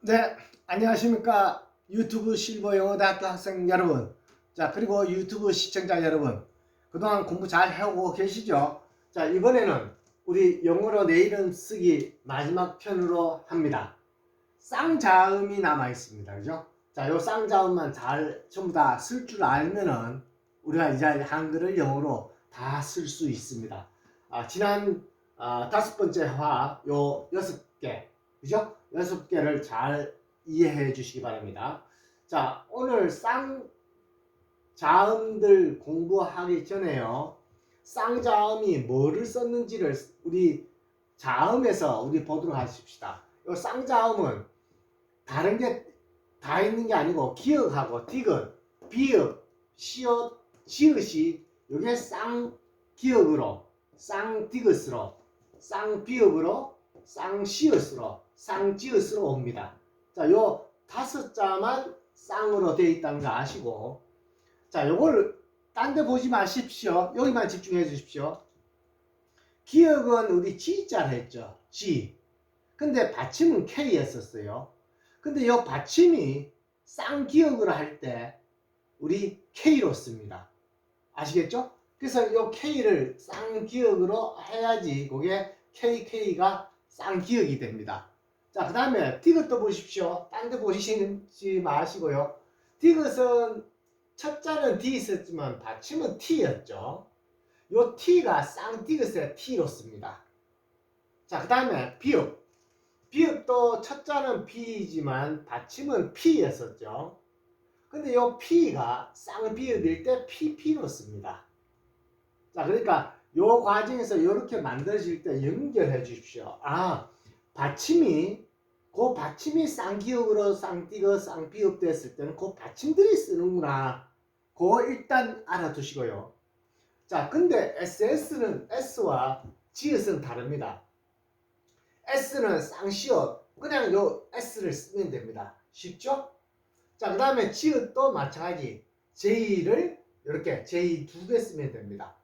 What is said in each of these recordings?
네, 안녕하십니까. 유튜브 실버 영어대학교 학생 여러분. 자, 그리고 유튜브 시청자 여러분. 그동안 공부 잘 해오고 계시죠? 자, 이번에는 우리 영어로 내 이름 쓰기 마지막 편으로 합니다. 쌍자음이 남아 있습니다. 그죠? 자, 요 쌍자음만 잘 전부 다 쓸 줄 알면은 우리가 이제 한글을 영어로 다 쓸 수 있습니다. 지난 다섯 번째 화 요 6개, 그죠? 6개를 잘 이해해 주시기 바랍니다. 자, 오늘 쌍자음들 공부하기 전에요. 쌍자음이 뭐를 썼는지를 우리 자음에서 우리 보도록 하십시다. 요 쌍자음은 다른 게 다 있는 게 아니고 기역하고 디귿, 비읍, 시옷, 지읒이 요게 쌍기역으로, 쌍디귿으로, 쌍비읍으로, 쌍시옷으로, 쌍지읒으로 옵니다. 자, 요 다섯 자만 쌍으로 되어 있다는 거 아시고, 자, 요걸 딴 데 보지 마십시오. 여기만 집중해 주십시오. 기역은 우리 G자를 했죠. G. 근데 받침은 K였었어요. 근데 이 받침이 쌍기역으로 할 때 우리 K로 씁니다. 아시겠죠? 그래서 이 K를 쌍기역으로 해야지 그게 KK가 쌍기역이 됩니다. 자, 그 다음에 디귿도 보십시오. 딴 데 보시지 마시고요. 디귿은 첫 자는 D 있었지만 받침은 T였죠. 이 T가 쌍디귿의 T로 씁니다. 자, 그 다음에 비읍. 비읍도 첫 자는 B이지만 받침은 P였었죠. 근데 이 P가 쌍비읍일 때 PP로 씁니다. 자, 그러니까 이 과정에서 이렇게 만들어질 때 연결해 주십시오. 받침이 그 받침이 쌍기역으로 쌍디귿 쌍비읍 됐을 때는 그 받침들이 쓰는구나. 그거 일단 알아두시고요. 자, 근데 SS는 S와 지읒은 다릅니다. S는 쌍시옷, 그냥 요 S를 쓰면 됩니다. 쉽죠? 자, 그 다음에 지읒도 마찬가지. J를 이렇게 J 두 개 쓰면 됩니다.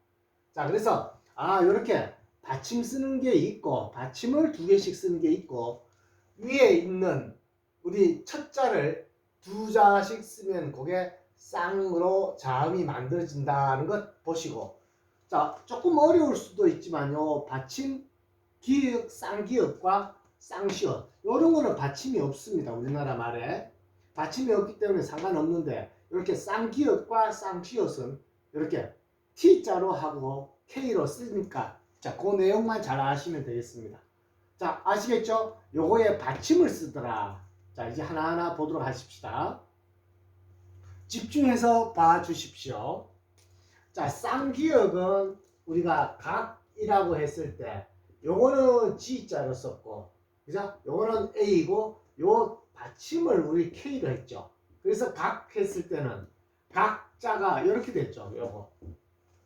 자, 그래서 이렇게 받침 쓰는 게 있고 받침을 두 개씩 쓰는 게 있고 위에 있는 우리 첫 자를 두 자씩 쓰면 그게 쌍으로 자음이 만들어진다는 것 보시고, 자, 조금 어려울 수도 있지만 요 받침 기역, 쌍기역과 쌍시옷 이런 거는 받침이 없습니다. 우리나라 말에 받침이 없기 때문에 상관없는데, 이렇게 쌍기역과 쌍시옷은 이렇게 T자로 하고 K로 쓰니까, 자, 그 내용만 잘 아시면 되겠습니다. 자, 아시겠죠? 요거에 받침을 쓰더라. 자, 이제 하나하나 보도록 하십시다. 집중해서 봐주십시오. 자, 쌍기역은 우리가 각이라고 했을 때 요거는 G자로 썼고, 그죠? 요거는 A고 요 받침을 우리 K로 했죠. 그래서 각 했을 때는 각자가 이렇게 됐죠. 요거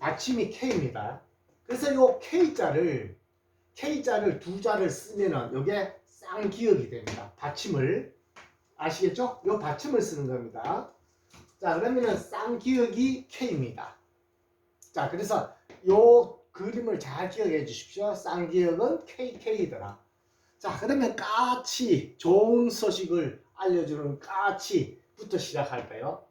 받침이 K입니다. 그래서 요 K자를 두 자를 쓰면은 요게 쌍기역이 됩니다. 받침을 아시겠죠? 요 받침을 쓰는 겁니다. 자, 그러면은 쌍기역이 K입니다. 자, 그래서 요 그림을 잘 기억해 주십시오. 쌍기역은 KK더라. 자, 그러면 까치, 좋은 소식을 알려주는 까치부터 시작할까요?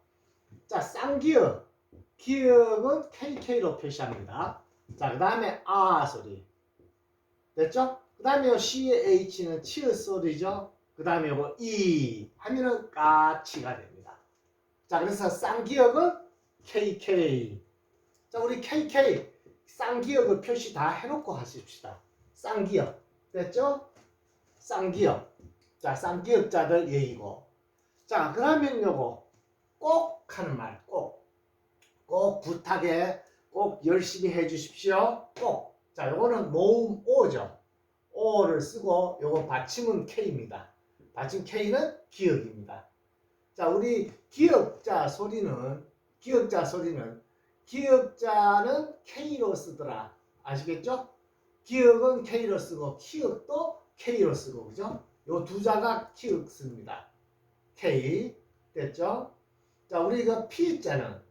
자, 쌍기역, 기역은 KK로 표시합니다. 자, 그 다음에 소리. 됐죠? 그 다음에 요 CH는 치읓 소리죠? 그 다음에 요거 하면은 까치가 됩니다. 자, 그래서 쌍기역은 KK. 자, 우리 KK 쌍기역을 표시 다 해놓고 하십시다. 쌍기역 됐죠? 쌍기역. 자, 쌍기역자들 예의고. 자, 그러면 요거 꼭 하는 말, 꼭 부탁해, 꼭 열심히 해주십시오. 꼭. 자, 요거는 모음 O죠. O를 쓰고 요거 받침은 K입니다. 받침 K는 기역입니다. 자, 우리 기역자는 기역자는 K로 쓰더라. 아시겠죠? 기역은 K로 쓰고 키역도 K로 쓰고, 그죠? 요 두 자가 키역 씁니다. K. 됐죠? 자, 우리 이거 P자는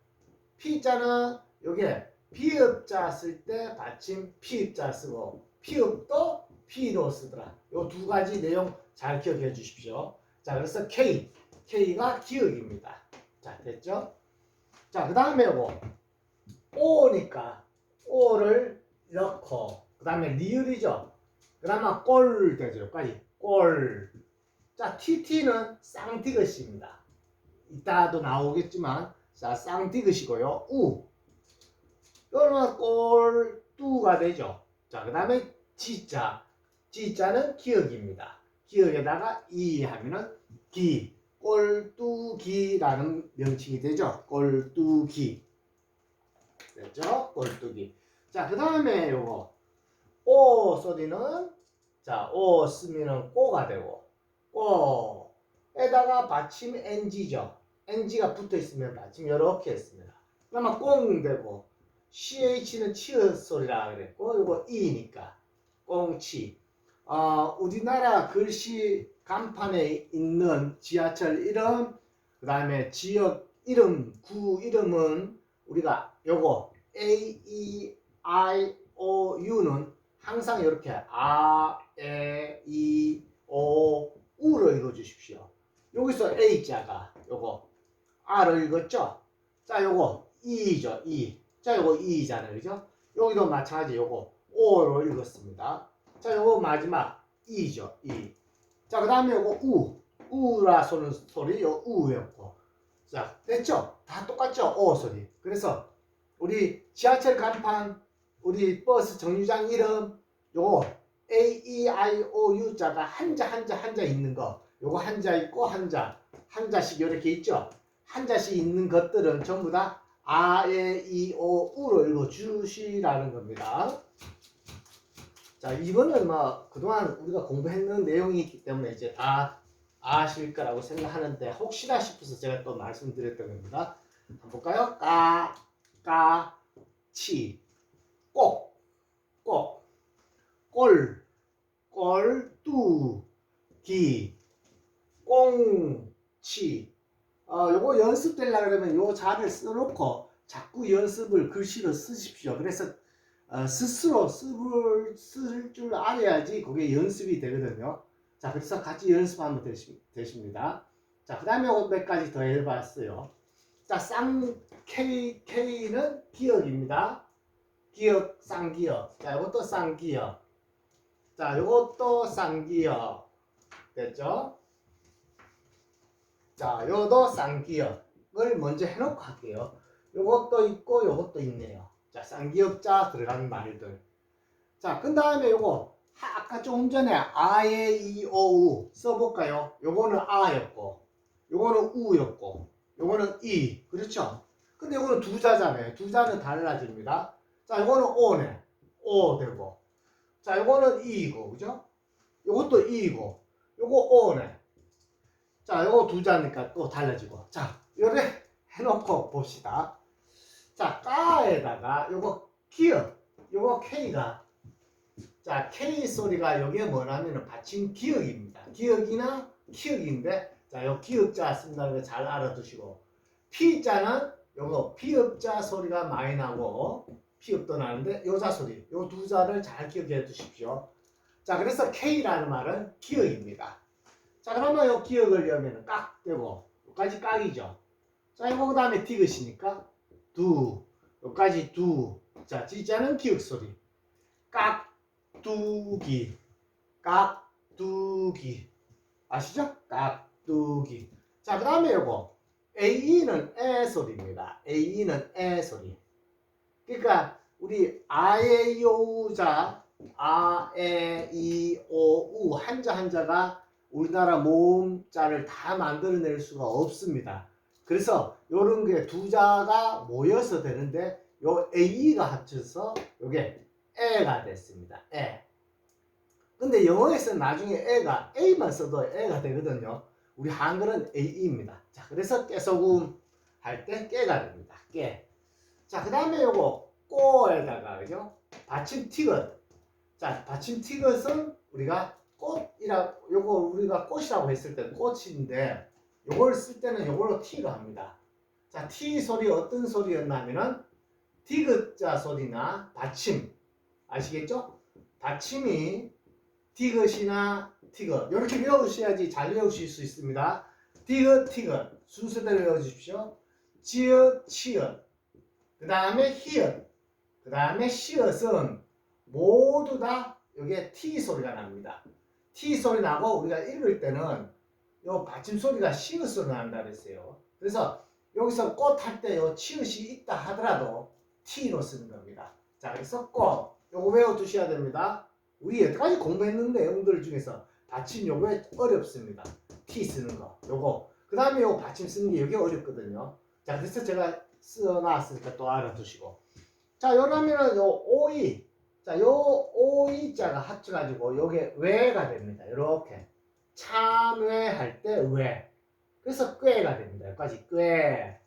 요게 비읍자 쓸 때 받침 P자 쓰고 피읍도 P로 쓰더라. 요 두 가지 내용 잘 기억해 주십시오. 자, 그래서 K가 기역입니다. 자, 됐죠? 자, 그 다음에 요거 O니까 O를 넣고 그 다음에 리을이죠. 그 다음에 꼴 되죠. 여기까지 꼴. 자, TT는 쌍디귿입니다. 이따도 나오겠지만 자, 쌍디귿이고요. 그러면 꼴뚜가 되죠. 자, 그 다음에 G자는 기역입니다. 기역에다가 이 하면은 꼴뚜기라는 명칭이 되죠. 꼴뚜기. 됐죠? 꼴뚜기. 자, 그 다음에 요거 오 소리는 자, 오 쓰면은 꼬가 되고 꼬에다가 받침 NG죠. NG가 붙어 있으면 받침 이렇게 했습니다. 그러면 꽁 되고 CH는 치읓 소리라 그랬고 요거 E니까 꽁치. 우리나라 글씨 간판에 있는 지하철 이름, 그 다음에 지역 이름, 구 이름은 우리가 요거 A, E, I, O, U는 항상 이렇게 아, 에, 이, 오, 우로 읽어주십시오. 여기서 A자가 요거 R을 읽었죠? 자, 요거 E죠, E. 자, 요거 E잖아요, 그죠? 여기도 마찬가지 요거 O로 읽었습니다. 자, 요거 마지막 E죠, E. 자, 그 다음에 요거 우라 소리 요 우였고. 자, 됐죠? 다 똑같죠? 오 소리. 그래서 우리 지하철 간판, 우리 버스 정류장 이름 요거 A, E, I, O, U 자가 한자 있는 거. 요거 한자 있고 한자씩 이렇게 있죠? 한자씩 있는 것들은 전부 다 아, 에, 이, 오, 우로 읽어 주시라는 겁니다. 자, 이거는 뭐 그동안 우리가 공부했는 내용이 있기 때문에 이제 다 아실 거라고 생각하는데 혹시나 싶어서 제가 또 말씀드렸던 겁니다. 한번 볼까요? 치, 꼭, 꼴뚜기, 꽁치. 요거 연습되려고 그러면 요 자를 써놓고 자꾸 연습을 글씨로 쓰십시오. 그래서 스스로 쓸 줄 알아야지 그게 연습이 되거든요. 자, 그래서 같이 연습하면 되십니다. 자, 그 다음에 몇 가지 더 해봤어요. 자, K는 기역입니다. 기역, 쌍기역. 자, 이것도 쌍기역. 자, 이것도 쌍기역. 됐죠? 자, 요것도 쌍기역을 먼저 해놓고 할게요. 요것도 있고 요것도 있네요. 자, 쌍기역자 들어가는 말들. 자, 그 다음에 요거 아까 조금 전에 아에 이, 오, 우 써볼까요? 요거는 아였고 요거는 우였고 요거는 이. 그렇죠? 근데 요거는 두자잖아요. 두자는 달라집니다. 자, 요거는 오네. 오 되고. 자, 요거는 이이고. 그죠? 요것도 이이고. 요거 오네. 자, 요거 두자니까 또 달라지고. 자, 요래 해놓고 봅시다. 자, 까에다가 요거 기역. 요거 K가 자, K 소리가 여기에 뭐냐면 받침 기역입니다. 기역이나 키역인데 자, 요 기역자 쓴다는 거 잘 알아두시고 P자는 요거 피읍자 소리가 많이 나고 피읍도 나는데 요자 소리 요 두 자를 잘 기억해 두십시오. 자, 그래서 K라는 말은 기역입니다. 자, 그러면 요 기역을 여면 깍 되고 여기까지 깍이죠. 자, 이거 그 다음에 디귿이니까 두 여기까지 두. 자, G자는 기역 소리 깍두기 아시죠? 깍두기. 자, 그 다음에 요거 AE는 에 소리입니다. AE는 에 소리. 그러니까 우리 아에이오우자 아에이오우 한자가 우리나라 모음자를 다 만들어낼 수가 없습니다. 그래서 요런 게 두 자가 모여서 되는데 요 AE가 합쳐서 요게 에가 됐습니다. 에. 근데 영어에서 나중에 에가 A만 써도 에가 되거든요. 우리 한글은 AE입니다. 자, 그래서 깨소금 할 때 깨가 됩니다. 깨. 자, 그 다음에 요거 꼬에다가 그죠? 받침 티귿. 자, 받침 티귿은 우리가 요거 우리가 꽃이라고 했을 때 꽃인데 요걸 쓸 때는 요걸로 T로 합니다. 자, T 소리 어떤 소리였냐면은 디귿자 소리나 받침 아시겠죠? 받침이 디귿이나 티귿 이렇게 외우셔야지 잘 외우실 수 있습니다. 디귿, 티귿 순서대로 외워주십시오. 지읒, 치읒, 그 다음에 히읗, 그 다음에 시읒은 모두 다 여기에 T 소리가 납니다. T 소리 나고 우리가 읽을 때는 요 받침 소리가 시읒 소리 난다 그랬어요. 그래서 여기서 꽃 할 때 요 치읒이 있다 하더라도 T로 쓰는 겁니다. 자, 그래서 꽃 요거 외워두셔야 됩니다. 우리 여태까지 공부했는 내용들 중에서 받침 요거 어렵습니다. T 쓰는 거 요거 그 다음에 요 받침 쓰는 게 여기 어렵거든요. 자, 그래서 제가 써놨으니까 또 알아두시고. 자, 요러면은 요 오이. 자, 요 오이자가 합쳐가지고 요게 외가 됩니다. 요렇게. 참외할 때 외. 그래서 꾀가 됩니다. 여기까지 꾀.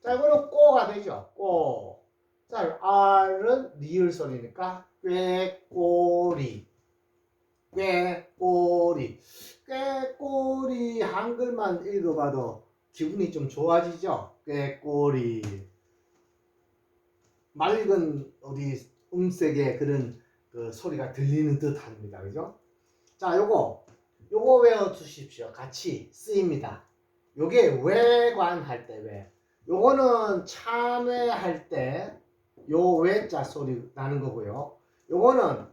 자, 이거는 꼬가 되죠. 꼬. 자, R은 리을 소리니까 꾀꼬리. 꾀꼬리. 꾀꼬리 한글만 읽어봐도 기분이 좀 좋아지죠? 꾀꼬리. 맑은 우리 음색의 그런 그 소리가 들리는 듯 합니다. 그죠? 자, 요거 외워 주십시오. 같이 쓰입니다. 요게 외관할 때 외. 요거는 참외할 때 요 외자 소리 나는 거고요. 요거는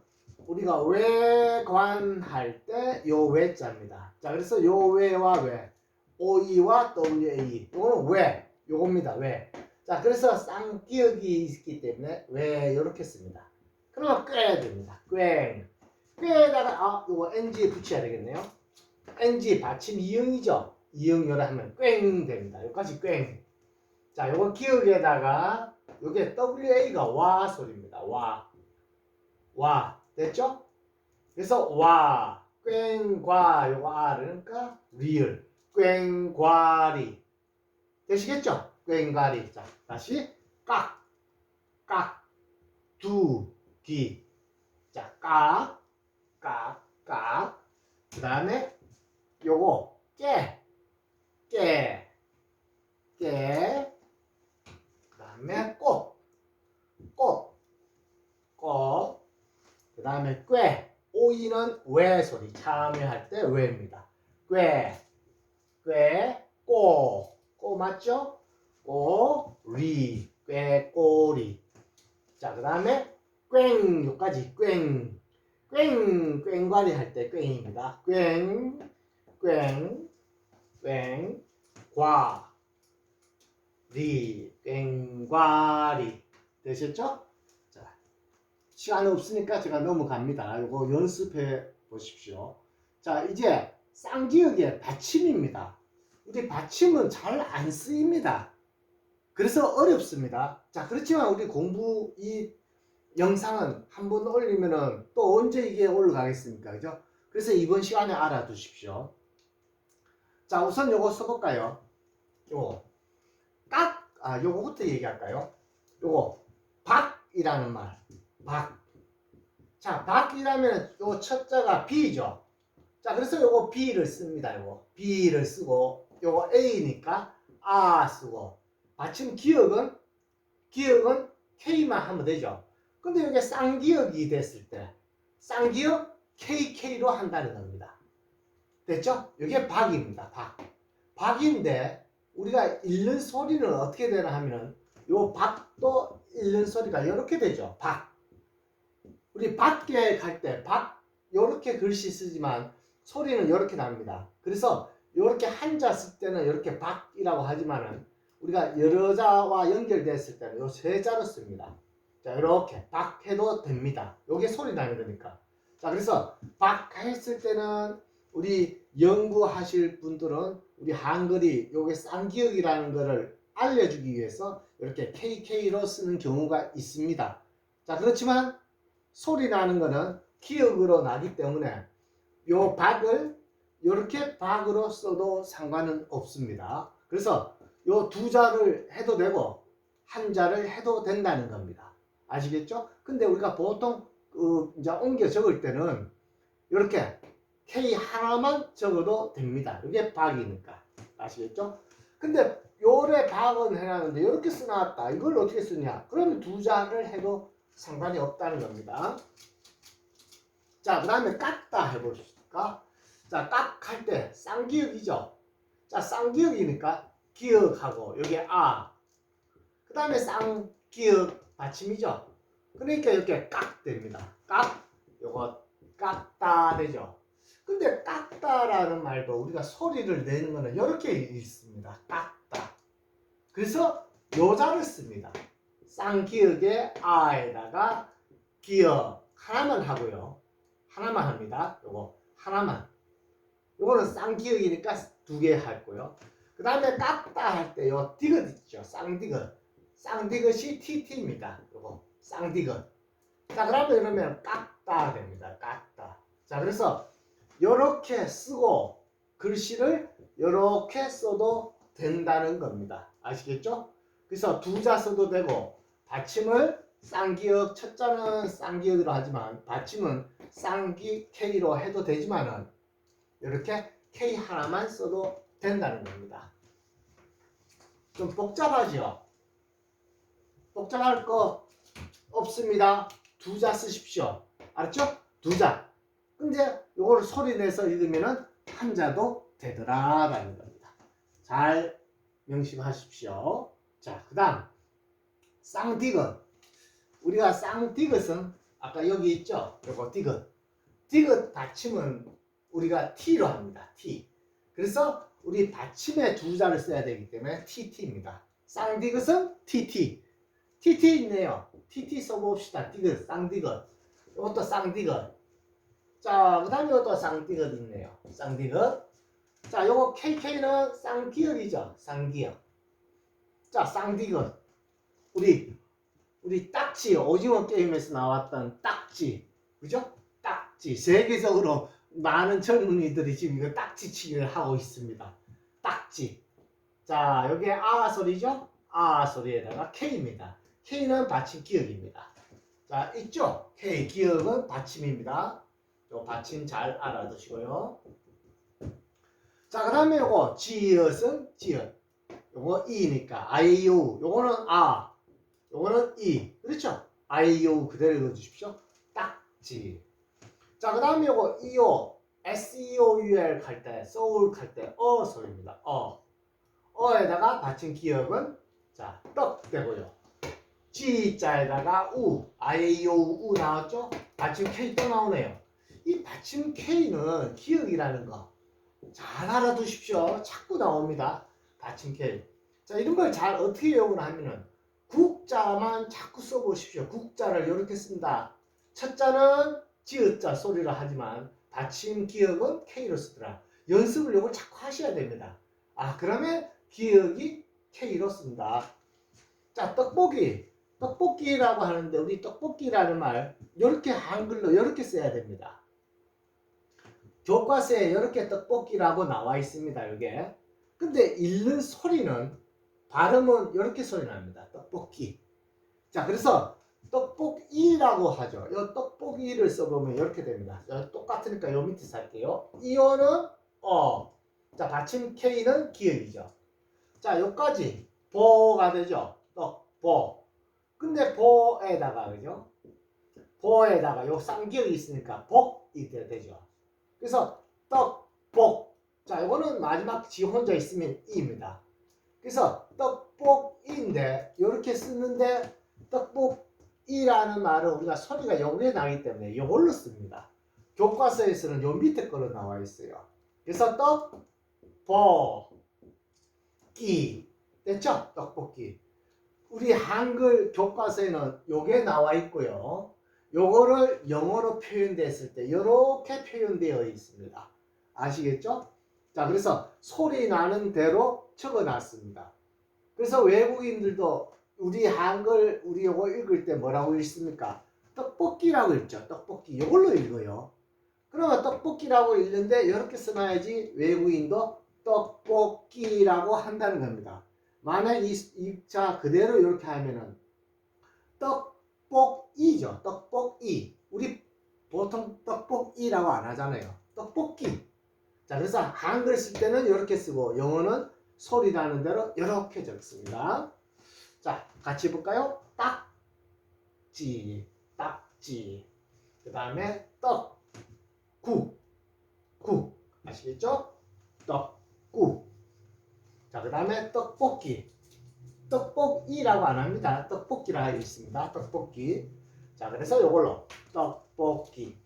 우리가 외관할 때 요 외자입니다. 자, 그래서 요 외와 외. OE와 WA. 요거는 외. 요겁니다. 외. 자, 그래서 쌍기역이 있기 때문에 왜 이렇게 씁니다. 그러면 꽤 됩니다. 꽤. 꾀에다가 요거 NG 붙여야 되겠네요. NG 받침 이응이죠. 이응 요라 하면 꽹 됩니다. 여기까지 꽹. 자, 요거 기역에다가 요게 WA가 와 소리입니다. 와. 됐죠? 그래서 와. 꽹과 요거 R은 그러니까 리을. 꽹과리. 되시겠죠? 꽹과리. 자, 다시 깍, 두기. 자, 그 다음에 요거 깨. 그 다음에 꽃. 그 다음에 꾀. 오이는 왜 소리. 참여할 때 왜입니다. 꼬 맞죠? 꼬리. 꾀꼬리. 자, 그 다음에 꽹 요까지 꽹과리 할 때 꽹입니다. 꽹과리 되셨죠? 자, 시간 없으니까 제가 넘어갑니다. 이거 연습해 보십시오. 자, 이제 쌍기역의 받침입니다. 우리 받침은 잘 안 쓰입니다. 그래서 어렵습니다. 자, 그렇지만 우리 공부 이 영상은 한번 올리면은 또 언제 이게 올라가겠습니까? 그죠? 그래서 이번 시간에 알아두십시오. 자, 우선 요거 써볼까요? 요거부터 얘기할까요? 요거 박이라는 말. 박. 자, 박이라면 요 첫자가 B죠. 자, 그래서 요거 B를 씁니다. 요거 B를 쓰고 요거 A니까 아 쓰고 받침 기역은 K만 하면 되죠. 근데 이게 쌍기역이 됐을 때 쌍기역 KK로 한다는 겁니다. 됐죠? 이게 박입니다. 박인데 우리가 읽는 소리는 어떻게 되나 하면은 요 박도 읽는 소리가 이렇게 되죠. 박. 우리 밖에 갈 때 박 이렇게 글씨 쓰지만 소리는 이렇게 납니다. 그래서 이렇게 한자 쓸 때는 이렇게 박이라고 하지만은 우리가 여러 자와 연결됐을 때는 요 세 자로 씁니다. 자, 이렇게 박 해도 됩니다. 요게 소리 나는 거니까. 자, 그래서 박 했을 때는 우리 연구하실 분들은 우리 한글이 요게 쌍기역이라는 거를 알려주기 위해서 이렇게 KK로 쓰는 경우가 있습니다. 자, 그렇지만 소리 나는 거는 기역으로 나기 때문에 요 박을 이렇게 박으로 써도 상관은 없습니다. 그래서 요 두 자를 해도 되고 한 자를 해도 된다는 겁니다. 아시겠죠? 근데 우리가 보통 이제 옮겨 적을 때는 이렇게 K 하나만 적어도 됩니다. 이게 박이니까. 아시겠죠? 근데 요래 박은 해놨는데 이렇게 써놨다. 이걸 어떻게 쓰냐? 그러면 두 자를 해도 상관이 없다는 겁니다. 자, 그 다음에 깎다 해보실까? 자, 깍할 때 쌍기역이죠. 자, 쌍기역이니까 기역하고 여기 그 다음에 쌍기역 받침이죠. 그러니까 이렇게 깍 됩니다. 깍, 요거 깎다 되죠. 근데 깎다라는 말도 우리가 소리를 내는 거는 이렇게 있습니다. 깎다. 그래서 요자를 씁니다. 쌍기역의 에다가 기역 하나만 하고요. 하나만 합니다. 요거 하나만. 요거는 쌍기역이니까 두 개 하고요. 그 다음에 깎다 할 때 요 디귿 있죠. 쌍디귿. 쌍디귿이 TT입니다. 요거 쌍디귿. 자, 그러면 깎다 됩니다. 깎다. 자, 그래서 요렇게 쓰고 글씨를 요렇게 써도 된다는 겁니다. 아시겠죠? 그래서 두자 써도 되고 받침을 쌍기역, 첫자는 쌍기역으로 하지만 받침은 쌍기 K로 해도 되지만은 이렇게 K 하나만 써도 된다는 겁니다. 좀 복잡하죠? 복잡할 거 없습니다. 두자 쓰십시오. 알았죠? 두자. 근데 요거를 소리 내서 읽으면은 한자도 되더라라는 겁니다. 잘 명심하십시오. 자, 그 다음 쌍디귿. 우리가 쌍디귿은 아까 여기 있죠? 요거 디귿. 디귿 받침은 우리가 T로 합니다. T. 그래서 우리 받침에 두자를 써야 되기 때문에 TT입니다. 쌍디귿은 TT. TT 있네요. TT 써봅시다. 디귿, 쌍디귿. 이것도 쌍디귿. 자, 그 다음에 이것도 쌍디귿 있네요. 쌍디귿. 자, 요거 KK는 쌍기역이죠. 쌍기역. 자, 쌍디귿. 우리 딱지, 오징어 게임에서 나왔던 딱지. 그죠? 딱지. 세계적으로 많은 젊은이들이 지금 이거 딱지치기를 하고 있습니다. 딱지. 자, 여기에 소리죠? 소리에다가 K입니다. K는 받침 기역입니다. 자, 있죠? K 기역은 받침입니다. 요 받침 잘 알아두시고요. 자, 그 다음에 요거 지읒은 지읒. 요거 이니까 아이오. 요거는 요거는 이. 그렇죠? 아이오 그대로 읽어주십시오. 딱지. 자, 그 다음에 요거 이오. SEOUL 갈 때, soul 갈 때 소리입니다. 어에다가 받침 기역은 자, 떡 되고요. G자에다가 아이오 나왔죠? 받침 K 또 나오네요. 이 받침 K는 기역이라는 거 잘 알아두십시오. 자꾸 나옵니다. 받침 K. 자, 이런 걸 잘 어떻게 이용을 하면은 국자만 자꾸 써보십시오. 국자를 이렇게 쓴다. 첫 자는 지읒자 소리로 하지만 받침 기역은 K로 쓰더라. 연습을 이걸 자꾸 하셔야 됩니다. 그러면 기역이 K로 쓴다. 자, 떡볶이라고 하는데 우리 떡볶이라는 말 이렇게 한글로 이렇게 써야 됩니다. 교과서에 이렇게 떡볶이라고 나와 있습니다. 이게. 근데 읽는 소리는 발음은 이렇게 소리 납니다. 떡볶이. 자, 그래서 떡볶이라고 하죠. 이 떡볶이를 써보면 이렇게 됩니다. 똑같으니까 요 밑에 살게요. 이어는 자, 받침 K는 기역이죠. 자, 여기까지 보가 되죠. 떡보. 근데 보에다가 그죠? 보에다가 요 쌍기역이 있으니까 복이 되죠. 그래서 떡복. 자, 이거는 마지막 지 혼자 있으면 이입니다. 그래서 떡복이인데 이렇게 쓰는데 떡복이라는 말은 우리가 소리가 요게 나기 때문에 이걸로 씁니다. 교과서에서는 요 밑에 걸로 나와 있어요. 그래서 떡볶이 됐죠? 떡볶이. 우리 한글 교과서에는 요게 나와 있고요. 요거를 영어로 표현됐을 때 이렇게 표현되어 있습니다. 아시겠죠? 자, 그래서 소리 나는 대로 적어놨습니다. 그래서 외국인들도 우리 한글 우리 요거 읽을 때 뭐라고 읽습니까? 떡볶이라고 읽죠. 떡볶이 요걸로 읽어요. 그러면 떡볶이라고 읽는데 이렇게 써놔야지 외국인도 떡볶이라고 한다는 겁니다. 만약 자 그대로 이렇게 하면은 떡볶이죠. 떡볶이. 우리 보통 떡볶이라고 안 하잖아요. 떡볶이. 자, 그래서 한글 쓸 때는 이렇게 쓰고 영어는 소리 나는 대로 이렇게 적습니다. 자, 같이 볼까요? 딱지, 딱지. 그 다음에 떡, 국, 국. 아시겠죠? 떡국. 자, 그 다음에 떡볶이. 떡볶이라고 안 합니다. 떡볶이라 있습니다. 떡볶이. 자, 그래서 이걸로 떡볶이,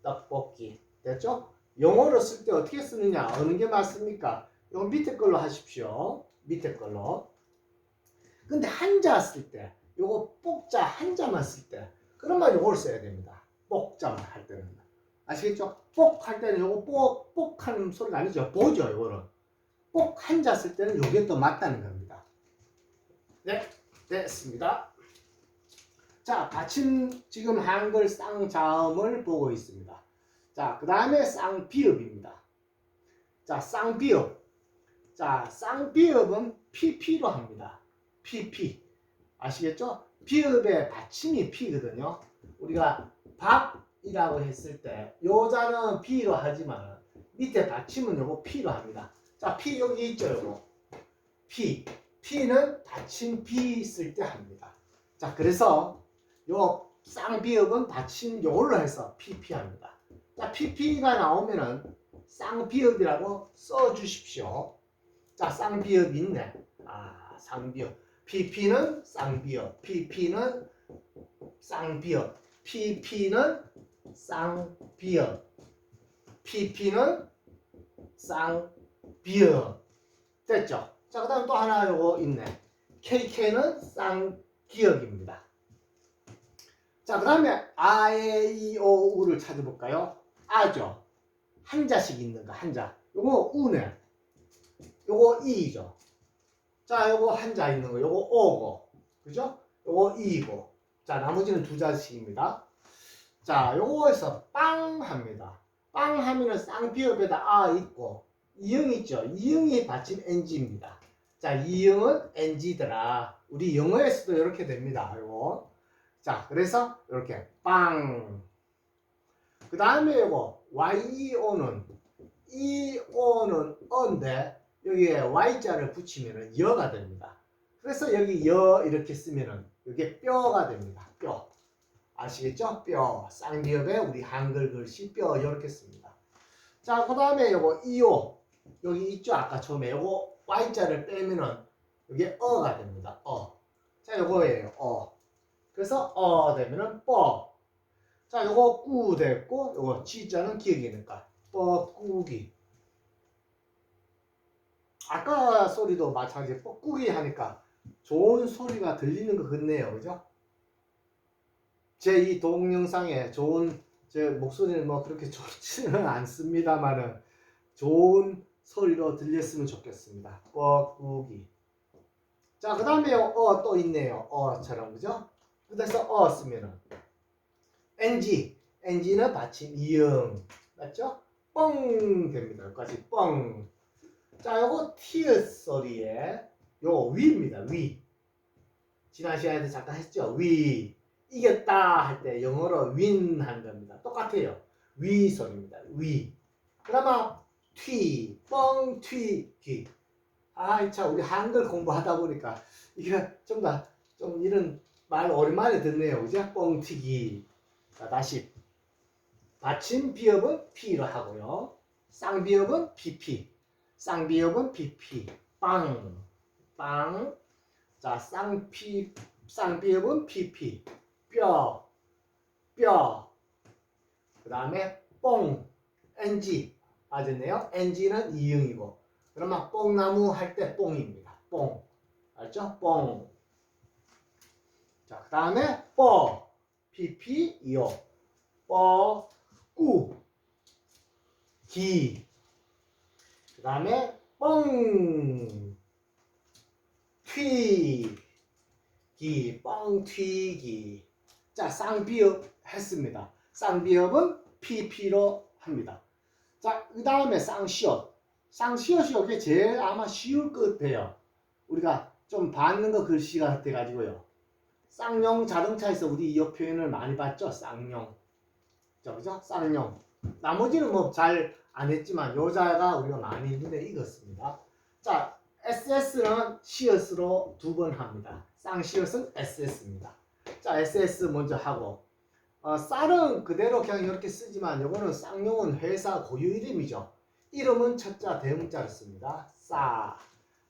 떡볶이. 됐죠? 영어로 쓸 때 어떻게 쓰느냐? 어느 게 맞습니까? 요 밑에 걸로 하십시오. 밑에 걸로. 근데 한자 쓸 때, 요거 뽑자 한자만 쓸 때, 그러면 요걸 써야 됩니다. 뽑자만 할 때는. 아시겠죠? 뽑 할 때는 요거 뽑 하는 소리가 아니죠. 보죠, 요거는. 뽑 한자 쓸 때는 요게 또 맞다는 겁니다. 네, 됐습니다. 자, 받침 지금 한글 쌍자음을 보고 있습니다. 자, 그 다음에 쌍비읍입니다. 자, 쌍비읍. 자, 쌍비읍은 PP로 합니다. PP. 아시겠죠? 비읍의 받침이 P거든요. 우리가 밥이라고 했을 때 요자는 B로 하지만 밑에 받침은 요거 P로 합니다. 자, P 여기 있죠, 요거. P. P는 받침 B 쓸 때 합니다. 자, 그래서 요 쌍비읍은 받침 요걸로 해서 PP 합니다. 자, PP가 나오면은 쌍비읍이라고 써 주십시오. 자, 쌍비읍 있네. 아, 쌍비읍. PP는 쌍비읍. PP는 쌍비읍. PP는 쌍비읍. PP는 쌍비읍. 됐죠? 자, 그 다음 또 하나 요거 있네. KK는 쌍기역입니다. 자, 그 다음에 아에이오우를 찾아볼까요? 아죠. 한자씩 있는 거, 한자. 요거 우네. 요거 이죠. 자, 요거 한자 있는 거, 요거 오고. 그죠? 요거 이고. 자, 나머지는 두 자씩입니다. 자, 요거에서 빵 합니다. 빵 하면은 쌍비읍에다 아 있고, 이응 있죠? 이응이 받침 NG입니다. 자, 이응은 NG더라. 우리 영어에서도 이렇게 됩니다. 요거. 자, 그래서 이렇게 빵. 그 다음에 요거 YEO는 EO는 어인데 여기에 Y자를 붙이면은 여가 됩니다. 그래서 여기 여 이렇게 쓰면은 이게 뼈가 됩니다. 뼈. 아시겠죠? 뼈. 쌍비읍에 우리 한글 글씨 뼈 이렇게 씁니다. 자, 그 다음에 요거 EO. 여기 있죠? 아까 처음에 요거 Y자를 빼면은 이게 어가 됩니다. 어. 자, 요거예요. 어. 그래서 되면은 뻐. 자, 요거 꾸 됐고 요거 지자는 기억이니까 뻐꾸기. 아까 소리도 마찬가지 뻐꾸기 하니까 좋은 소리가 들리는 것 같네요. 그죠? 제 이 동영상에 좋은 제 목소리는 뭐 그렇게 좋지는 않습니다만은 좋은 소리로 들렸으면 좋겠습니다. 뻐꾸기. 자, 그 다음에 또 있네요. 어처럼, 그죠? 그래서 쓰면은 NG는 받침 이응. 맞죠? 뻥 됩니다. 여기까지 뻥. 자, 요거 티읕 소리에 요거 위입니다. 위. 지난 시간에도 잠깐 했죠? 위. 이겼다 할 때 영어로 win 하는 겁니다. 똑같아요. 위 소리입니다. 위. 그러면 튀, 뻥, 튀기. 참, 우리 한글 공부하다 보니까 이게 좀 이런 말 오랜만에 듣네요. 그죠? 뻥튀기. 자, 다시. 받침 비읍은 P로 하고요. 쌍비읍은 PP. 쌍비읍은 PP. 빵. 빵. 자, 쌍비읍은 PP. 뼈. 뼈. 그 다음에 뽕. NG. 맞았네요. NG는 이응이고. 그러면 뽕나무 할 때 뽕입니다. 뽕. 알죠? 뽕. 자, 그 다음에 뻐. PP, 이오. 뻐, 꾸. 기. 그 다음에 뻥. 튀. 기. 뻥, 튀기. 자, 쌍비읍 했습니다. 쌍비읍은 PP로 합니다. 자, 그 다음에 쌍시옷. 쌍시옷이 여기 제일 아마 쉬울 것 같아요. 우리가 좀 받는 거 글씨가 돼가지고요. 쌍용 자동차에서 우리 이 표현을 많이 봤죠? 쌍용. 그죠? 쌍용. 나머지는 뭐 잘 안 했지만 요자가 우리가 많이 눈에 익었습니다. 자, SS는 시옷으로 2번 합니다. 쌍시옷은 SS입니다. 자, SS 먼저 하고 쌀은 그대로 그냥 이렇게 쓰지만 요거는 쌍용은 회사 고유 이름이죠. 이름은 첫자 대문자를 씁니다. 싸.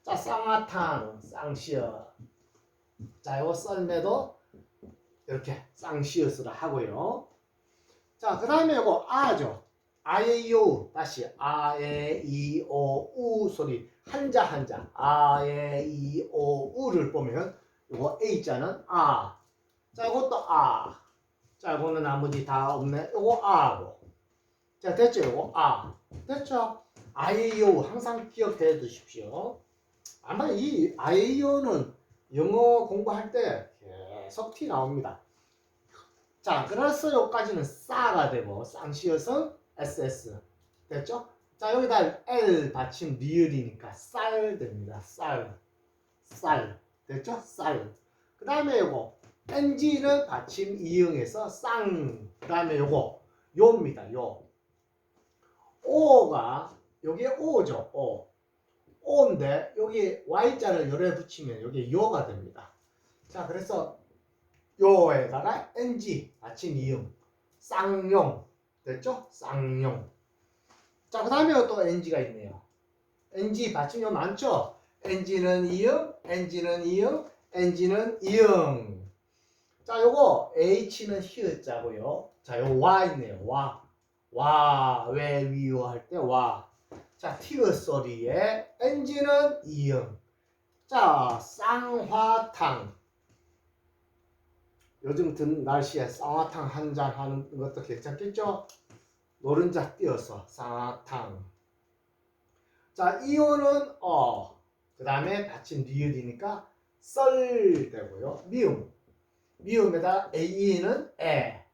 자, 쌍화탕, 쌍시어. 자, 요거 썰매도 이렇게 쌍시어스를 하고요. 자, 그 다음에 요거 아죠. 아에이오 다시 아에이오 우 소리 한자 한자 아에이오 우를 보면 요거 A자는 아. 자, 이것도 아. 자, 이거는 나머지 다 없네. 요거 아고. 자, 됐죠? 요거 아. 됐죠? 아에이오 항상 기억해 두십시오. 아마 이 아에이오는 영어 공부할 때 계속 티 나옵니다. 자, 그래서 여기까지는 싸가 되고 쌍시어서 SS 됐죠? 자, 여기다 L 받침 리을이니까 쌀 됩니다. 쌀 됐죠? 쌀. 그 다음에 요거 NG는 받침 이응해서 쌍. 그 다음에 요거 요입니다. 요. 오가 요게 오죠. 오. 오인데 여기 Y자를 열에 붙이면 여기 요가 됩니다. 자, 그래서 요에다가 NG 받침 이응 쌍용 됐죠? 쌍용. 자, 그 다음에 또 NG가 있네요. NG 받침요 많죠? NG는 이응, NG는 이응, NG는 이응. 자, 요거 H는 히읗자고요. 자, 요 와 있네요. 와, 왜 위요 할 때 와. 자, 티귿 소리에 NG는 이응. 자, 쌍화탕. 요즘 든 날씨에 쌍화탕 한 잔 하는 것도 괜찮겠죠? 노른자 띄어서 쌍화탕. 자, 이오는 그 다음에 받침 리을이니까 썰 되고요. 미음에다 AE는 에.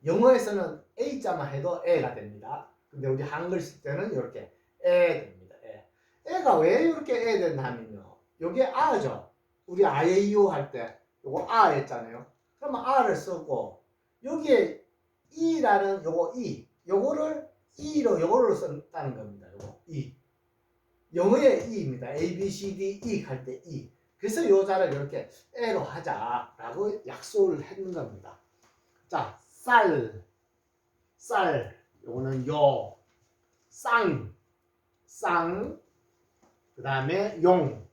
영어에서는 A자만 해도 에가 됩니다. 근데 우리 한글 쓸 때는 이렇게 에 됩니다. 에. 에가 왜 이렇게 에 됐나 하면요. 요게 아죠. 우리 아에이오 할 때 요거 아 했잖아요. 그러면 아를 쓰고 여기에 이라는 요거 이 요거를 이로 요거로 쓴다는 겁니다. 요거 이. 영어의 이입니다. A, B, C, D, E 할 때 이. 그래서 요 자를 이렇게 에로 하자라고 약속을 했는 겁니다. 자, 쌀, 요거는 요, 쌍, 그 다음에 용.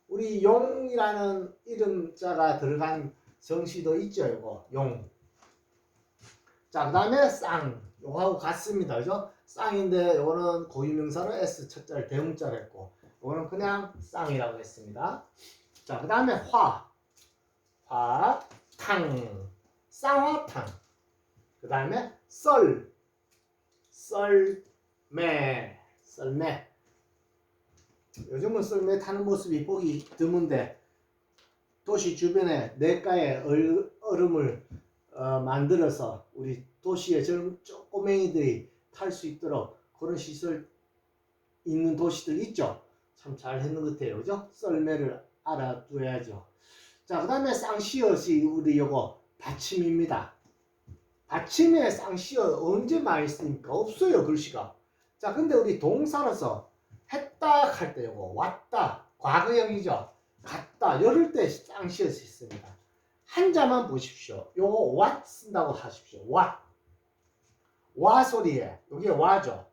우리 용이라는 이름자가 들어간 성시도 있죠, 요거, 용. 자, 그 다음에 쌍. 요거하고 같습니다. 그죠? 쌍인데 요거는 고유명사로 S 첫자를 대문자로 했고, 요거는 그냥 쌍이라고 했습니다. 자, 그 다음에 탕. 쌍화탕. 그 다음에 썰매. 요즘은 썰매 타는 모습이 보기 드문데 도시 주변에 냇가에 얼음을 만들어서 우리 도시의 젊은 꼬맹이들이 탈 수 있도록 그런 시설 있는 도시들 있죠. 참 잘 했는 것 같아요. 그죠? 썰매를 알아둬야죠. 자, 그 다음에 쌍시옷이 우리 요거 받침입니다. 받침에 쌍시옷 언제 많이 쓰니까 없어요, 글씨가. 자, 근데 우리 동사로서 했다 할 때 요거 왔다 과거형이죠. 갔다 이럴 때 쌍시옷이 있습니다. 한자만 보십시오. 요거 what 쓴다고 하십시오. 와 소리에 여기에 와죠.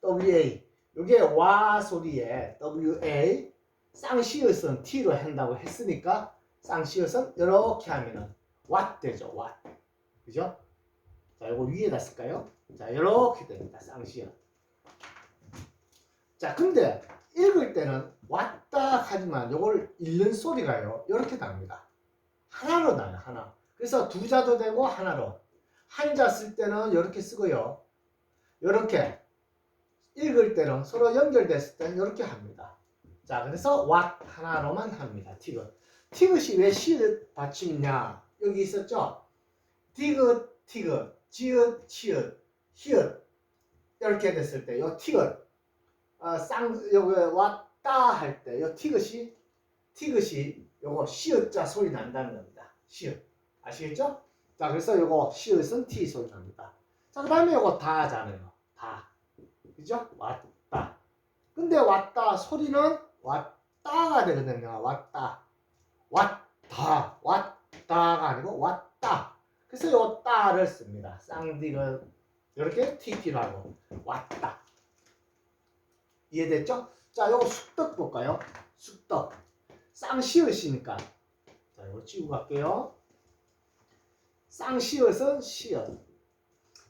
WA 요게 와 소리에 WA 쌍시옷은 T로 한다고 했으니까 쌍시옷은 이렇게 하면은 what 되죠. what. 그죠? 자, 이거 위에다 쓸까요? 자, 이렇게 됩니다. 쌍시옷. 자, 근데 읽을 때는 왔다 하지만 이걸 읽는 소리가요. 이렇게 납니다. 하나로 나요. 하나. 그래서 두 자도 되고 하나로. 한자 쓸 때는 이렇게 쓰고요. 이렇게 읽을 때는 서로 연결됐을 때는 이렇게 합니다. 자, 그래서 what 하나로만 합니다. 티귿. 티귿이 왜 시읒 받침이냐? 여기 있었죠? 디귿, 지읒, 치읒, 히읗 이렇게 됐을 때 요 티귿 여기 왔다 할 때 요 티귿이 요거 시읒자 소리 난다는 겁니다. 시읒. 아시겠죠? 자, 그래서 요거 시읒은 T 소리 납니다. 자, 그 다음에 요거 다잖아요. 다. 그죠? 왔다. 근데 왔다 소리는 왔다가 되거든요. 왔다가 아니고 왔다. 그래서 요 따를 씁니다. 쌍디귿 이렇게 TT로 하고 왔다. 이해됐죠? 자, 요거 숙덕 볼까요? 숙덕. 쌍시읒이니까. 자, 이거 지우고 갈게요. 쌍시읒은 시읒.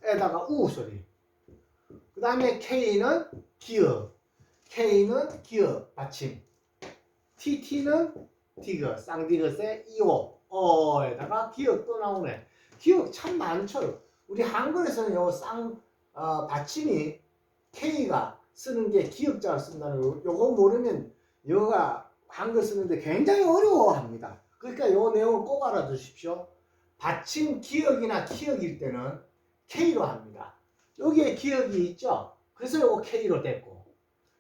에다가 우 소리. 그 다음에 K는 기역. K는 기역 받침. TT는 디귿. 쌍디귿의 이오. 어에다가 기역 또 나오네. 기역 참 많죠. 우리 한글에서는 요 받침이 K가 쓰는 게 기역자를 쓴다는 거. 요거 모르면 여가 한글 쓰는데 굉장히 어려워합니다. 그러니까 요 내용을 꼭 알아두십시오. 받침 기역이나 키역일 때는 K로 합니다. 여기에 기역이 있죠. 그래서 요거 K로 됐고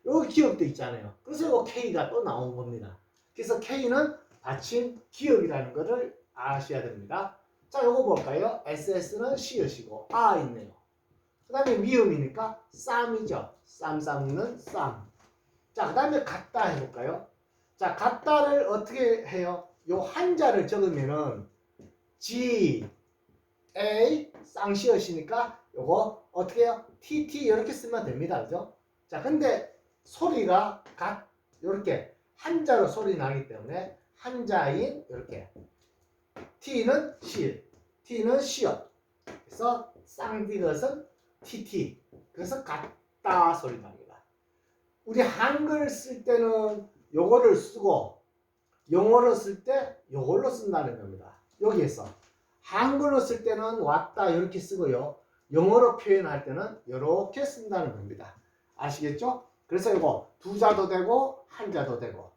여기 기역도 있잖아요. 그래서 요거 K가 또 나온 겁니다. 그래서 K는 받침 기역이라는 것을 아셔야 됩니다. 자, 요거 볼까요? SS는 시읒이고 아 있네요. 그 다음에 미음이니까 쌈이죠. 쌈는 쌈. 자, 그 다음에 같다 해볼까요? 자, 같다를 어떻게 해요? 요 한자를 적으면은 G, A, 쌍시읒이니까 요거 어떻게 해요? TT 이렇게 쓰면 됩니다. 그죠? 자, 근데 소리가 요렇게 한자로 소리 나기 때문에 한자인 이렇게 T는 시, T는 시읒. 그래서 쌍디귿은 TT. 그래서 같다 소리 납니다. 우리 한글 쓸 때는 요거를 쓰고 영어로 쓸 때 요걸로 쓴다는 겁니다. 여기에서 한글로 쓸 때는 왔다 이렇게 쓰고요. 영어로 표현할 때는 이렇게 쓴다는 겁니다. 아시겠죠? 그래서 이거 두자도 되고 한자도 되고.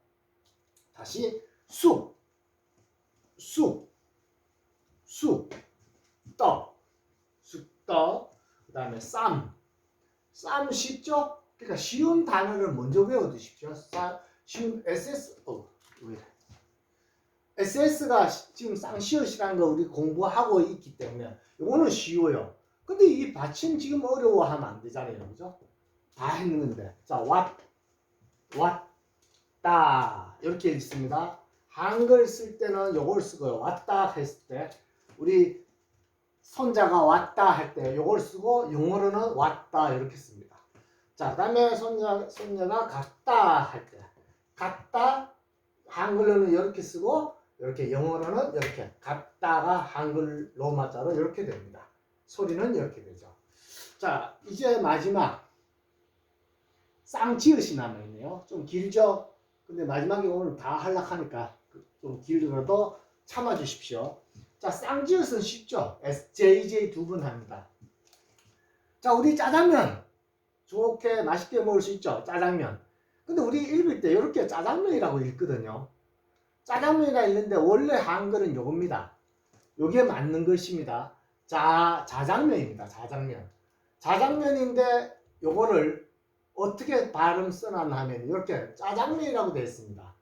다시 쑥, 떡, 쑥떡. 그 다음에 쌈 쉽죠? 그러니까 쉬운 단어를 먼저 외워두십시오. 쉬운 SS가 지금 쌍시읒이라는 거 우리 공부하고 있기 때문에 이거는 쉬워요. 근데 이 받침 지금 어려워하면 안 되잖아요. 그죠? 다 했는데. 자, 왔다. 이렇게 있습니다. 한글 쓸 때는 요걸 쓰고요. 왔다 했을 때 우리 손자가 왔다 할 때 요걸 쓰고 영어로는 왔다 이렇게 씁니다. 자, 그 다음에 손녀가 갔다 할 때 갔다 한글로는 이렇게 쓰고 이렇게 영어로는 이렇게 갔다가 한글 로마자로 이렇게 됩니다. 소리는 이렇게 되죠. 자, 이제 마지막 쌍지읒이 남아있네요. 좀 길죠? 근데 마지막에 오늘 다 하려고 하니까 좀 길더라도 참아주십시오. 자, 쌍지읒은 쉽죠? SJJ 두 번 합니다. 자, 우리 짜장면 좋게 맛있게 먹을 수 있죠? 짜장면. 근데 우리 읽을 때 이렇게 짜장면이라고 읽거든요. 짜장면이라 읽는데 원래 한글은 요겁니다. 요게 맞는 글씨입니다. 자장면입니다. 자장면. 자장면인데 요거를 어떻게 발음 써놨나 하면 이렇게 짜장면이라고 되어 있습니다.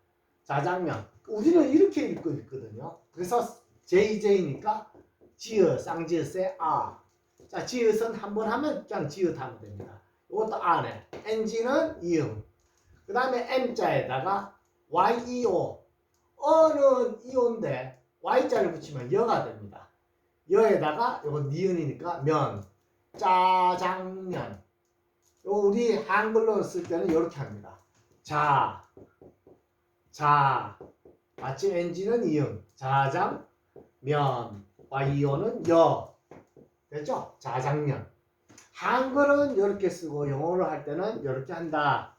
자장면. 우리는 이렇게 읽고 있거든요. 그래서 JJ니까 지읒, 쌍지읒의 아. 자, 지읒은 한번 하면 그냥 지읒 하면 됩니다. 이것도 아네. NG는 이응. 그 다음에 M자에다가 YEO. 어는 이오인데 Y자를 붙이면 여가 됩니다. 여에다가 이거 니은이니까 면. 짜장면. 요 우리 한글로 쓸 때는 이렇게 합니다. 받침 NG는 이응. 자장, 면. YEO는 여. 됐죠? 자장면. 한글은 이렇게 쓰고 영어로 할 때는 이렇게 한다.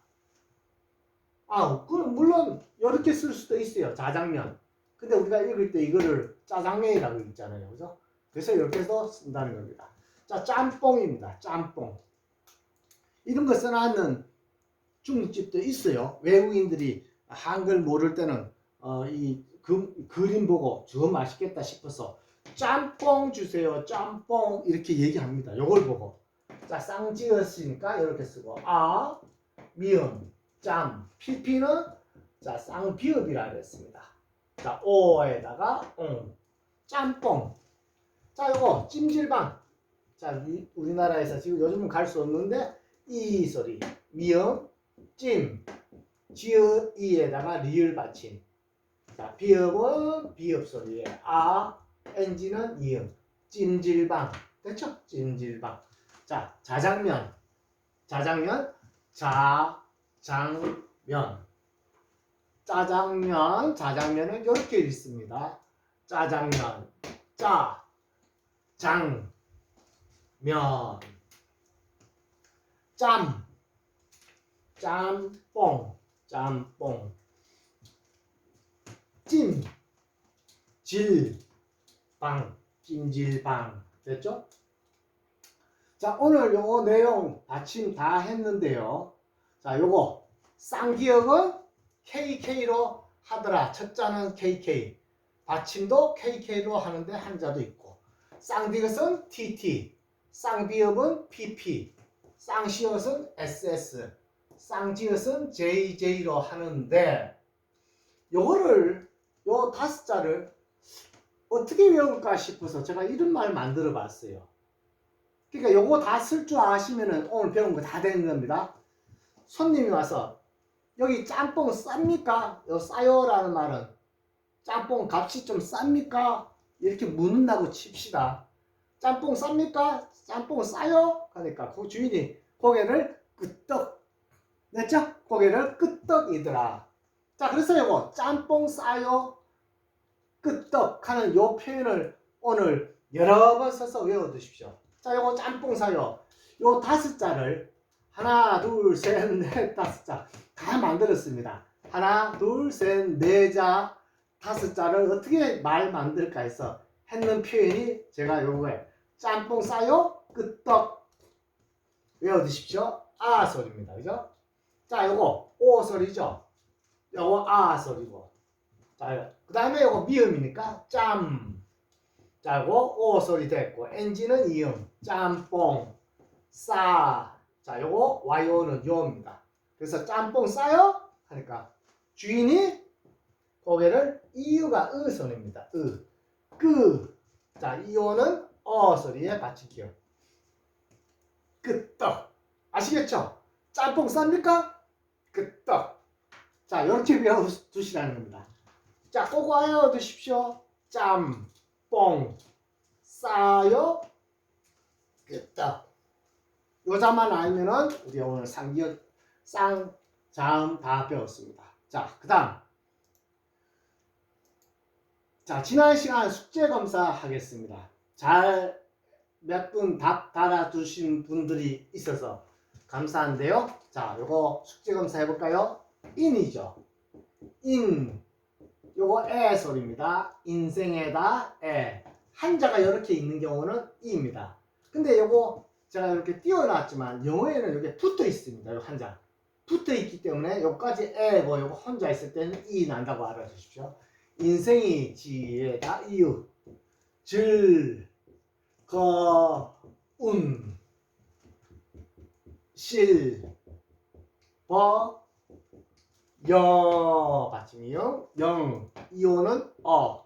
그럼 물론 이렇게 쓸 수도 있어요. 자장면. 근데 우리가 읽을 때 이거를 짜장면이라고 읽잖아요. 그죠? 그래서 이렇게 해서 쓴다는 겁니다. 자, 짬뽕입니다. 짬뽕. 이런 거 써놨는 중국집도 있어요. 외국인들이 한글 모를 때는 이 그림 보고 저 맛있겠다 싶어서 짬뽕 주세요. 짬뽕 이렇게 얘기합니다. 요걸 보고. 자, 쌍지읒이니까 이렇게 쓰고 미음, 짬, PP는 자, 쌍비읍이라 그랬습니다. 자, 오에다가 짬뽕. 자, 요거 찜질방. 자, 우리나라에서 지금 요즘은 갈 수 없는데 이 소리, 미음, 찜, 지읒 이에다가 리을 받침. 자, 비읍은 비읍 소리에 NG는 이음. 찜질방. 됐죠? 찜질방. 자, 자장면. 자장면. 자장면. 짜장면. 자장면은 이렇게 읽습니다. 짜장면. 짜. 장. 면. 짬. 짬뽕. 짬뽕. 찜. 질. 방. 찜질방. 됐죠? 자, 오늘 요거 내용 받침 다 했는데요. 자, 요거 쌍기역은 KK로 하더라. 첫자는 KK. 받침도 KK로 하는데 한자도 있고. 쌍디귿은 TT. 쌍비읍은 PP. 쌍시옷은 SS. 쌍지읒은 JJ로 하는데 요거를 요 다섯 자를 어떻게 외울까 싶어서 제가 이런 말 만들어 봤어요. 그러니까 요거 다 쓸 줄 아시면은 오늘 배운 거 다 되는 겁니다. 손님이 와서 여기 짬뽕 쌉니까? 요 싸요라는 말은 짬뽕 값이 좀 쌉니까? 이렇게 묻는다고 칩시다. 짬뽕 쌉니까? 짬뽕 싸요? 그러니까 그 주인이 고개를 끄떡, 냈죠? 고개를 끄떡이더라. 자, 그래서 요거 짬뽕 싸요 끄떡 하는 요 표현을 오늘 여러 번 써서 외워두십시오. 자, 요거 짬뽕 사요. 요 다섯 자를 하나, 둘, 셋, 넷, 다섯 자 다 만들었습니다. 하나, 둘, 셋, 네 자, 다섯 자를 어떻게 말 만들까 해서 했는 표현이 제가 요거에 짬뽕 싸요 끄떡 외워두십시오. 아 소리입니다. 그죠? 자, 요거 오 소리죠? 요거 아 소리고. 자, 그 다음에 요거 미음이니까 짬. 자, 요거 오 소리 됐고 NG는 이음. 짬뽕 싸. 자, 요거 YO는 요입니다. 그래서 짬뽕 싸요? 하니까 주인이 고개를 이유가 으 소리입니다. 으. 끄. 자, 이오는 어 소리에 받칠게요. 끄떡. 아시겠죠? 짬뽕 쌉니까? 끄떡. 자, 이렇게 외워두시라는 겁니다. 자, 꼭 외워두십시오. 짬뽕 싸요 끄떡. 요 자만 알면은 우리 오늘 상기역 쌍, 자음 다 배웠습니다. 자, 그 다음. 자, 지난 시간 숙제 검사 하겠습니다. 잘 몇 분 답 달아주신 분들이 있어서 감사한데요. 자, 요거 숙제 검사 해볼까요? 인이죠. 인. 요거 에 소리입니다. 인생에다 에. 한자가 이렇게 있는 경우는 이입니다. 근데 요거 제가 이렇게 띄워놨지만 영어에는 이게 붙어 있습니다. 요 한자. 붙어 있기 때문에 요까지 에고 요거 혼자 있을 때는 이 난다고 알아주십시오. 인생이 지에다 이유. 즐거운 실버 여 받침이요. 영 이오는 어.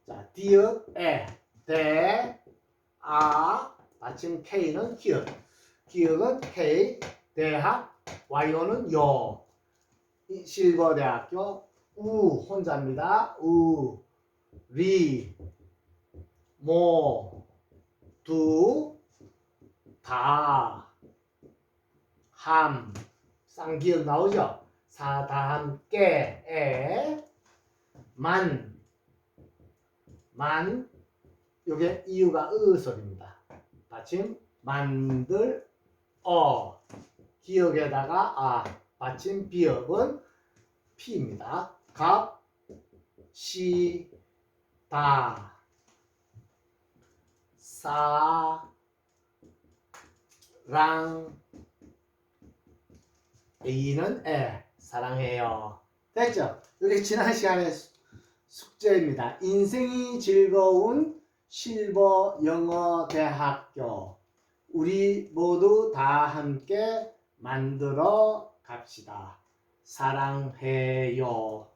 자, 디귿 에 대 아 받침 K는 기역. 기역은 K 대학 YO는 요. 실버대학교 우 혼자입니다. 우 리 모 두 다 함 쌍기역 나오죠? 사다 함께 에 만 요게 이유가 으 소리입니다. 받침 만들 어 기역에다가 아 받침 비역은 피입니다. 갑 시 다 사랑 A는 에 사랑해요. 됐죠? 이게 지난 시간에 숙제입니다. 인생이 즐거운 실버 영어 대학교 우리 모두 다 함께 만들어 갑시다. 사랑해요.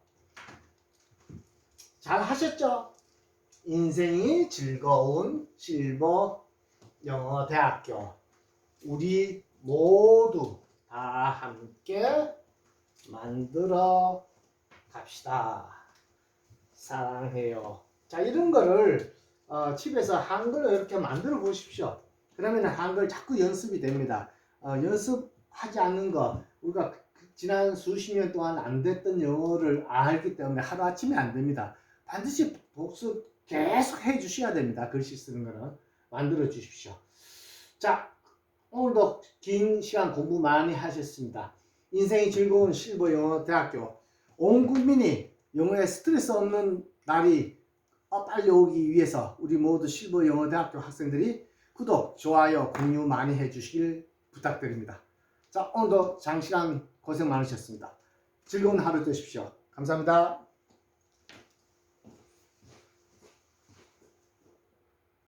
잘 하셨죠? 인생이 즐거운 실버 영어 대학교 우리 모두 다 함께 만들어 갑시다. 사랑해요. 자, 이런 거를 집에서 한글을 이렇게 만들어 보십시오. 그러면 한글 자꾸 연습이 됩니다. 연습하지 않는 거, 우리가 지난 수십 년 동안 안 됐던 영어를 알기 때문에 하루아침에 안 됩니다. 반드시 복습 계속 해 주셔야 됩니다. 글씨 쓰는 거는 만들어 주십시오. 자, 오늘도 긴 시간 공부 많이 하셨습니다. 인생이 즐거운 실버 영어 대학교, 온 국민이 영어에 스트레스 없는 날이 빨리 오기 위해서 우리 모두 실버 영어 대학교 학생들이 구독, 좋아요, 공유 많이 해주시길 부탁드립니다. 자, 오늘도 장시간 고생 많으셨습니다. 즐거운 하루 되십시오. 감사합니다.